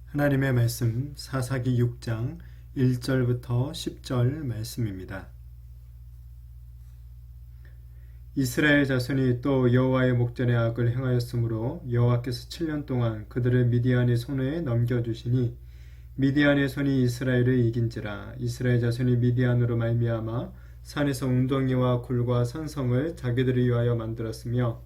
하나님의 말씀 사사기 6장 1절부터 10절 말씀입니다. 이스라엘 자손이 또 여호와의 목전에 악을 행하였으므로 여호와께서 7년 동안 그들을 미디안의 손에 넘겨주시니 미디안의 손이 이스라엘을 이긴지라. 이스라엘 자손이 미디안으로 말미암아 산에서 웅덩이와 굴과 산성을 자기들을 위하여 만들었으며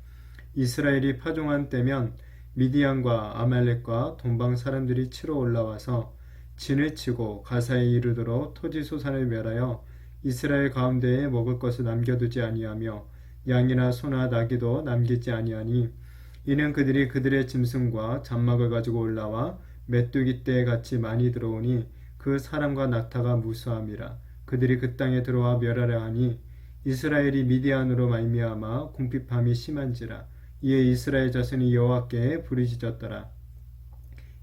이스라엘이 파종한 때면 미디안과 아말렉과 동방 사람들이 치러 올라와서 진을 치고 가사에 이르도록 토지 소산을 멸하여 이스라엘 가운데에 먹을 것을 남겨두지 아니하며 양이나 소나 나귀도 남기지 아니하니 이는 그들이 그들의 짐승과 장막을 가지고 올라와 메뚜기 떼 같이 많이 들어오니 그 사람과 낙타가 무수함이라. 그들이 그 땅에 들어와 멸하려 하니 이스라엘이 미디안으로 말미암아 궁핍함이 심한지라. 이에 이스라엘 자손이 여호와께 부르짖었더라.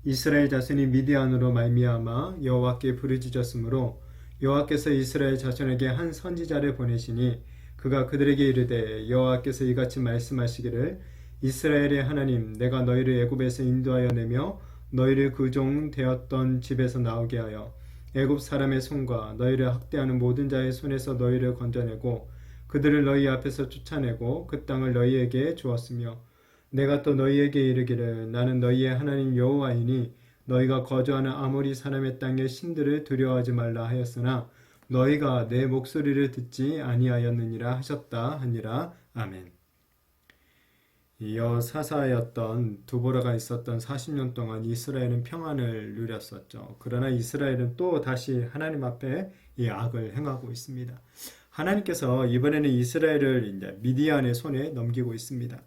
이스라엘 자손이 미디안으로 말미암아 여호와께 부르짖었으므로 여호와께서 이스라엘 자손에게 한 선지자를 보내시니 그가 그들에게 이르되 여호와께서 이같이 말씀하시기를 이스라엘의 하나님 내가 너희를 애굽에서 인도하여 내며 너희를 그 종 되었던 집에서 나오게 하여 애굽 사람의 손과 너희를 학대하는 모든 자의 손에서 너희를 건져내고 그들을 너희 앞에서 쫓아내고 그 땅을 너희에게 주었으며 내가 또 너희에게 이르기를 나는 너희의 하나님 여호와이니 너희가 거주하는 아모리 사람의 땅의 신들을 두려워하지 말라 하였으나 너희가 내 목소리를 듣지 아니하였느니라 하셨다 하니라. 아멘. 이어 사사였던 두보라가 있었던 40년 동안 이스라엘은 평안을 누렸었죠. 그러나 이스라엘은 또 다시 하나님 앞에 이 악을 행하고 있습니다. 하나님께서 이번에는 이스라엘을 이제 미디안의 손에 넘기고 있습니다.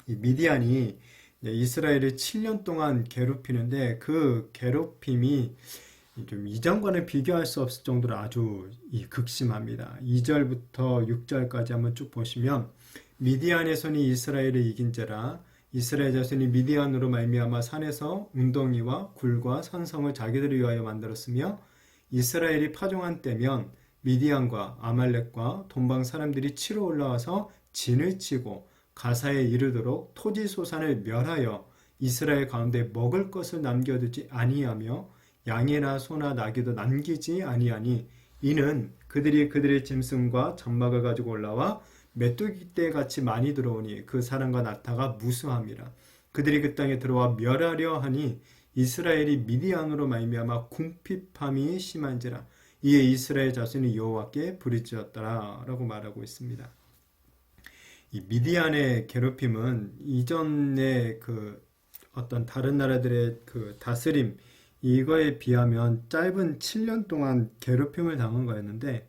이 미디안이 이스라엘을 7년 동안 괴롭히는데 그 괴롭힘이 좀 이전과는 비교할 수 없을 정도로 아주 극심합니다. 2절부터 6절까지 한번 쭉 보시면 미디안의 손이 이스라엘을 이긴지라. 이스라엘 자손이 미디안으로 말미암아 산에서 웅덩이와 굴과 산성을 자기들을 위하여 만들었으며 이스라엘이 파종한 때면 미디안과 아말렉과 동방 사람들이 치러 올라와서 진을 치고 가사에 이르도록 토지 소산을 멸하여 이스라엘 가운데 먹을 것을 남겨두지 아니하며 양이나 소나 나귀도 남기지 아니하니 이는 그들이 그들의 짐승과 장막을 가지고 올라와 메뚜기 떼 같이 많이 들어오니 그 사람과 낙타가 무수함이라. 그들이 그 땅에 들어와 멸하려 하니 이스라엘이 미디안으로 말미암아 궁핍함이 심한지라. 이에 이스라엘 자손이 여호와께 부르짖었더라 라고 말하고 있습니다. 이 미디안의 괴롭힘은 이전에 그 어떤 다른 나라들의 그 다스림 이거에 비하면 짧은 7년 동안 괴롭힘을 당한 거였는데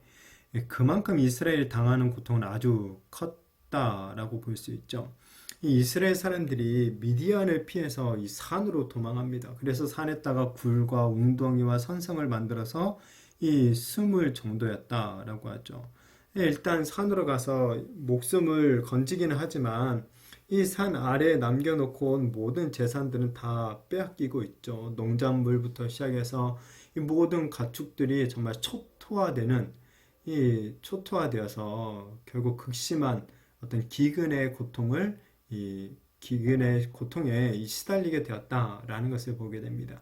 그만큼 이스라엘이 당하는 고통은 아주 컸다라고 볼 수 있죠. 이 이스라엘 사람들이 미디안을 피해서 이 산으로 도망합니다. 그래서 산에다가 굴과 웅덩이와 산성을 만들어서 이 숨을 정도였다라고 하죠. 일단 산으로 가서 목숨을 건지기는 하지만 이 산 아래에 남겨놓고 온 모든 재산들은 다 빼앗기고 있죠. 농작물부터 시작해서 이 모든 가축들이 정말 초토화되어서 결국 극심한 어떤 기근의 고통에 시달리게 되었다라는 것을 보게 됩니다.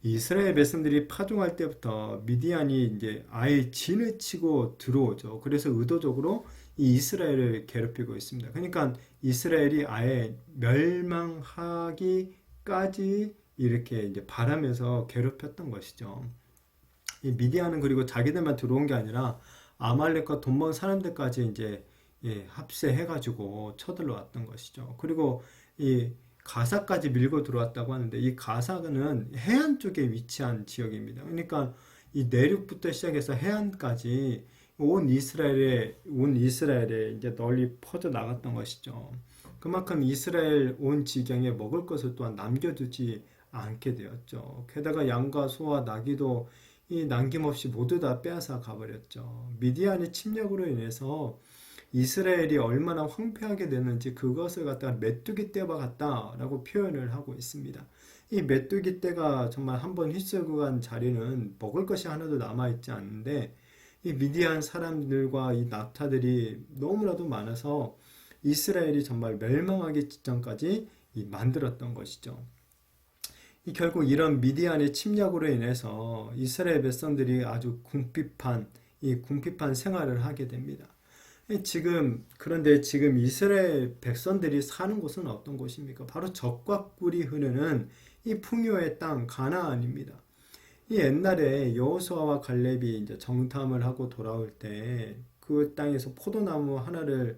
이스라엘 백성들이 파종할 때부터 미디안이 이제 아예 진을 치고 들어오죠. 그래서 의도적으로 이 이스라엘을 괴롭히고 있습니다. 그러니까 이스라엘이 아예 멸망하기까지 이렇게 이제 바라면서 괴롭혔던 것이죠. 이 미디안은 그리고 자기들만 들어온 게 아니라 아말렉과 동방 사람들까지 이제 합세해가지고 쳐들어왔던 것이죠. 그리고 이 가사까지 밀고 들어왔다고 하는데 이 가사는 해안 쪽에 위치한 지역입니다. 그러니까 이 내륙부터 시작해서 해안까지 온 이스라엘에 이제 널리 퍼져 나갔던 것이죠. 그만큼 이스라엘 온 지경에 먹을 것을 또한 남겨두지 않게 되었죠. 게다가 양과 소와 나귀도 이 남김없이 모두 다 빼앗아 가버렸죠. 미디안의 침략으로 인해서 이스라엘이 얼마나 황폐하게 됐는지 그것을 갖다가 메뚜기 떼와 같다라고 표현을 하고 있습니다. 이 메뚜기 떼가 정말 한번 휩쓸고 간 자리는 먹을 것이 하나도 남아있지 않는데 이 미디안 사람들과 이 낙타들이 너무나도 많아서 이스라엘이 정말 멸망하기 직전까지 만들었던 것이죠. 이 결국 이런 미디안의 침략으로 인해서 이스라엘 백성들이 아주 궁핍한 생활을 하게 됩니다. 그런데 지금 이스라엘 백성들이 사는 곳은 어떤 곳입니까? 바로 젖과 꿀이 흐르는 이 풍요의 땅 가나안입니다. 이 옛날에 여호수아와 갈렙이 이제 정탐을 하고 돌아올 때 그 땅에서 포도나무 하나를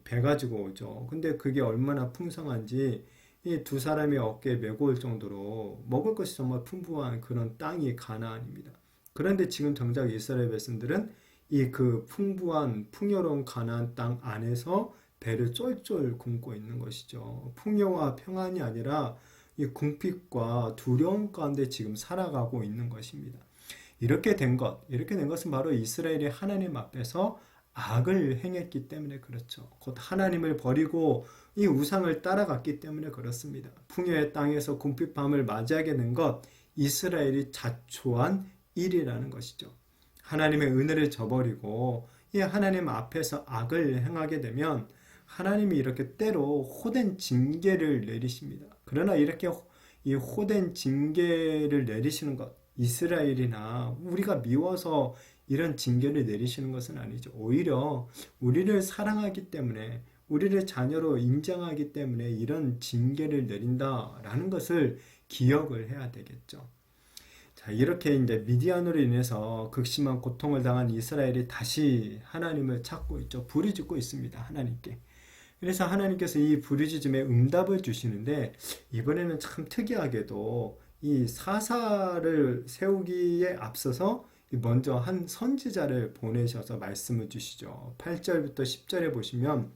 배 가지고 오죠. 근데 그게 얼마나 풍성한지 이 두 사람이 어깨에 메고 올 정도로 먹을 것이 정말 풍부한 그런 땅이 가나안입니다. 그런데 지금 정작 이스라엘 백성들은 이 그 풍부한 풍요로운 가나안 땅 안에서 배를 쫄쫄 굶고 있는 것이죠. 풍요와 평안이 아니라 이 궁핍과 두려움 가운데 지금 살아가고 있는 것입니다. 이렇게 된 것은 바로 이스라엘이 하나님 앞에서 악을 행했기 때문에 그렇죠. 곧 하나님을 버리고 이 우상을 따라갔기 때문에 그렇습니다. 풍요의 땅에서 궁핍함을 맞이하게 된 것, 이스라엘이 자초한 일이라는 것이죠. 하나님의 은혜를 저버리고 이 하나님 앞에서 악을 행하게 되면 하나님이 이렇게 때로 호된 징계를 내리십니다. 그러나 이렇게 이 호된 징계를 내리시는 것, 이스라엘이나 우리가 미워서 이런 징계를 내리시는 것은 아니죠. 오히려 우리를 사랑하기 때문에, 우리를 자녀로 인정하기 때문에 이런 징계를 내린다라는 것을 기억을 해야 되겠죠. 자, 이렇게 이제 미디안으로 인해서 극심한 고통을 당한 이스라엘이 다시 하나님을 찾고 있죠. 부르짖고 있습니다. 하나님께. 그래서 하나님께서 이 부르짖음에 응답을 주시는데, 이번에는 참 특이하게도 이 사사를 세우기에 앞서서 먼저 한 선지자를 보내셔서 말씀을 주시죠. 8절부터 10절에 보시면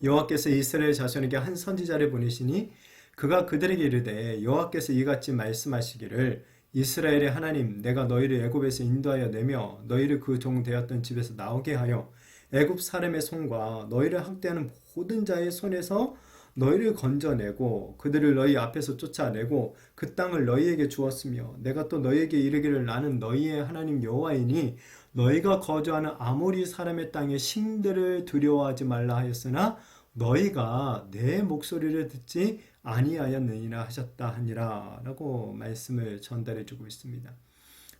여호와께서 이스라엘 자손에게 한 선지자를 보내시니 그가 그들에게 이르되 여호와께서 이같이 말씀하시기를 이스라엘의 하나님, 내가 너희를 애굽에서 인도하여 내며 너희를 그 종 되었던 집에서 나오게 하여 애굽 사람의 손과 너희를 학대하는 모든 자의 손에서 너희를 건져내고 그들을 너희 앞에서 쫓아내고 그 땅을 너희에게 주었으며 내가 또 너희에게 이르기를 나는 너희의 하나님 여호와이니 너희가 거주하는 아모리 사람의 땅의 신들을 두려워하지 말라 하였으나 너희가 내 목소리를 듣지 아니하였느니라 하셨다 하니라 라고 말씀을 전달해 주고 있습니다.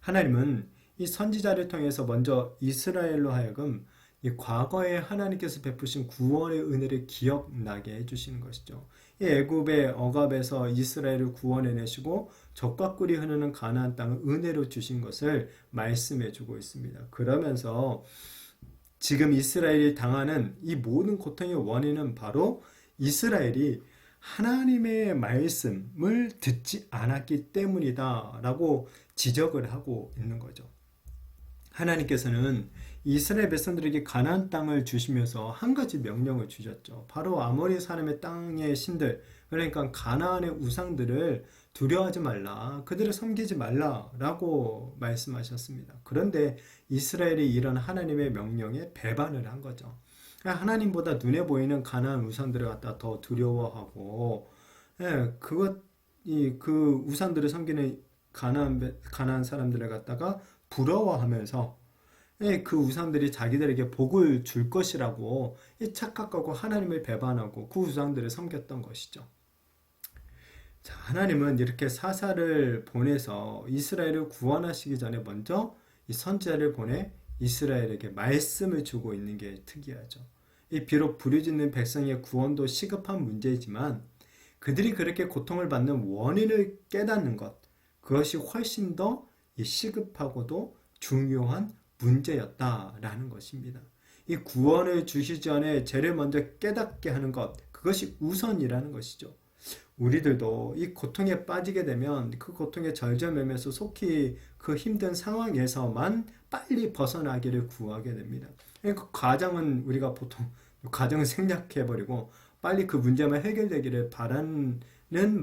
하나님은 이 선지자를 통해서 먼저 이스라엘로 하여금 이 과거에 하나님께서 베푸신 구원의 은혜를 기억나게 해주시는 것이죠. 이 애굽의 억압에서 이스라엘을 구원해내시고 젖과 꿀이 흐르는 가나안 땅을 은혜로 주신 것을 말씀해주고 있습니다. 그러면서 지금 이스라엘이 당하는 이 모든 고통의 원인은 바로 이스라엘이 하나님의 말씀을 듣지 않았기 때문이다 라고 지적을 하고 있는 거죠. 하나님께서는 이스라엘 백성들에게 가나안 땅을 주시면서 한 가지 명령을 주셨죠. 바로 아모리 사람의 땅의 신들, 그러니까 가나안의 우상들을 두려워하지 말라, 그들을 섬기지 말라라고 말씀하셨습니다. 그런데 이스라엘이 이런 하나님의 명령에 배반을 한 거죠. 하나님보다 눈에 보이는 가나안 우상들을 갖다 더 두려워하고, 그 우상들을 섬기는 가나안 사람들을 갖다가 부러워하면서 그 우상들이 자기들에게 복을 줄 것이라고 착각하고 하나님을 배반하고 그 우상들을 섬겼던 것이죠. 자, 하나님은 이렇게 사사를 보내서 이스라엘을 구원하시기 전에 먼저 이 선지자를 보내 이스라엘에게 말씀을 주고 있는 게 특이하죠. 비록 부르짖는 백성의 구원도 시급한 문제이지만 그들이 그렇게 고통을 받는 원인을 깨닫는 것, 그것이 훨씬 더 시급하고도 중요한 문제였다라는 것입니다. 이 구원을 주시기 전에 죄를 먼저 깨닫게 하는 것, 그것이 우선이라는 것이죠. 우리들도 이 고통에 빠지게 되면 그 고통에 절절매면서 속히 그 힘든 상황에서만 빨리 벗어나기를 구하게 됩니다. 그 과정은 우리가 보통 과정을 생략해버리고 빨리 그 문제만 해결되기를 바라는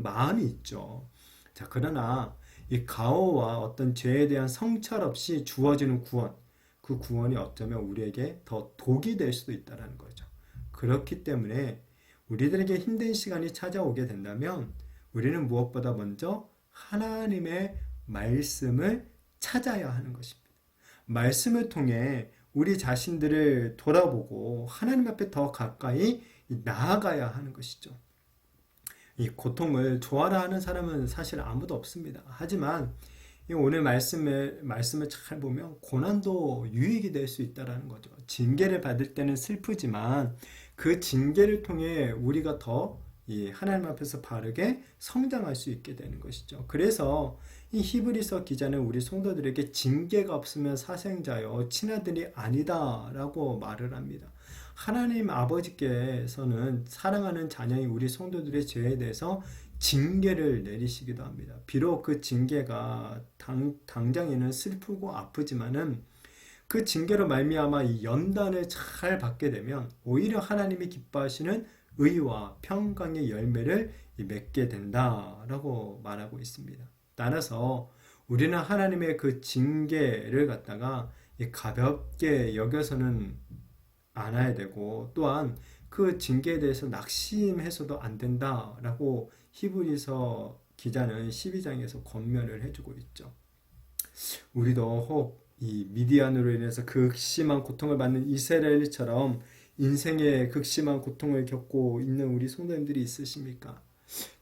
마음이 있죠. 자, 그러나 이 가호와 어떤 죄에 대한 성찰 없이 주어지는 구원, 그 구원이 어쩌면 우리에게 더 독이 될 수도 있다는 거죠. 그렇기 때문에 우리들에게 힘든 시간이 찾아오게 된다면 우리는 무엇보다 먼저 하나님의 말씀을 찾아야 하는 것입니다. 말씀을 통해 우리 자신들을 돌아보고 하나님 앞에 더 가까이 나아가야 하는 것이죠. 이 고통을 좋아라 하는 사람은 사실 아무도 없습니다. 하지만 이 오늘 말씀을 잘 보면 고난도 유익이 될 수 있다라는 거죠. 징계를 받을 때는 슬프지만 그 징계를 통해 우리가 더 이 하나님 앞에서 바르게 성장할 수 있게 되는 것이죠. 그래서 이 히브리서 기자는 우리 성도들에게 징계가 없으면 사생자요 친아들이 아니다라고 말을 합니다. 하나님 아버지께서는 사랑하는 자녀인 우리 성도들의 죄에 대해서 징계를 내리시기도 합니다. 비록 그 징계가 당장에는 슬프고 아프지만은 그 징계로 말미암아 이 연단을 잘 받게 되면 오히려 하나님이 기뻐하시는 의와 평강의 열매를 맺게 된다라고 말하고 있습니다. 따라서 우리는 하나님의 그 징계를 갖다가 가볍게 여겨서는 않아야 되고 또한 그 징계에 대해서 낙심해서도 안 된다라고 히브리서 기자는 12장에서 권면을 해주고 있죠. 우리도 혹 이 미디안으로 인해서 극심한 고통을 받는 이스라엘처럼 인생의 극심한 고통을 겪고 있는 우리 성도님들이 있으십니까?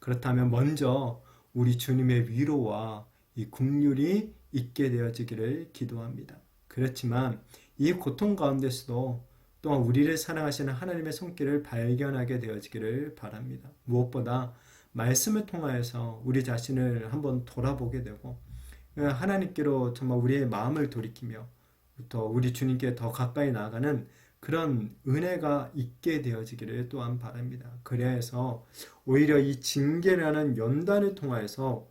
그렇다면 먼저 우리 주님의 위로와 이 긍휼이 있게 되어지기를 기도합니다. 그렇지만 이 고통 가운데서도 또한 우리를 사랑하시는 하나님의 손길을 발견하게 되어지기를 바랍니다. 무엇보다 말씀을 통하여서 우리 자신을 한번 돌아보게 되고 하나님께로 정말 우리의 마음을 돌이키며 더 우리 주님께 더 가까이 나아가는 그런 은혜가 있게 되어지기를 또한 바랍니다. 그래서 오히려 이 징계라는 연단을 통하여서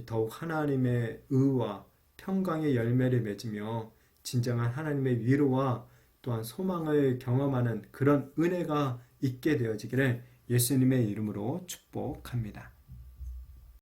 더욱 하나님의 의와 평강의 열매를 맺으며 진정한 하나님의 위로와 또한 소망을 경험하는 그런 은혜가 있게 되어지기를 예수님의 이름으로 축복합니다.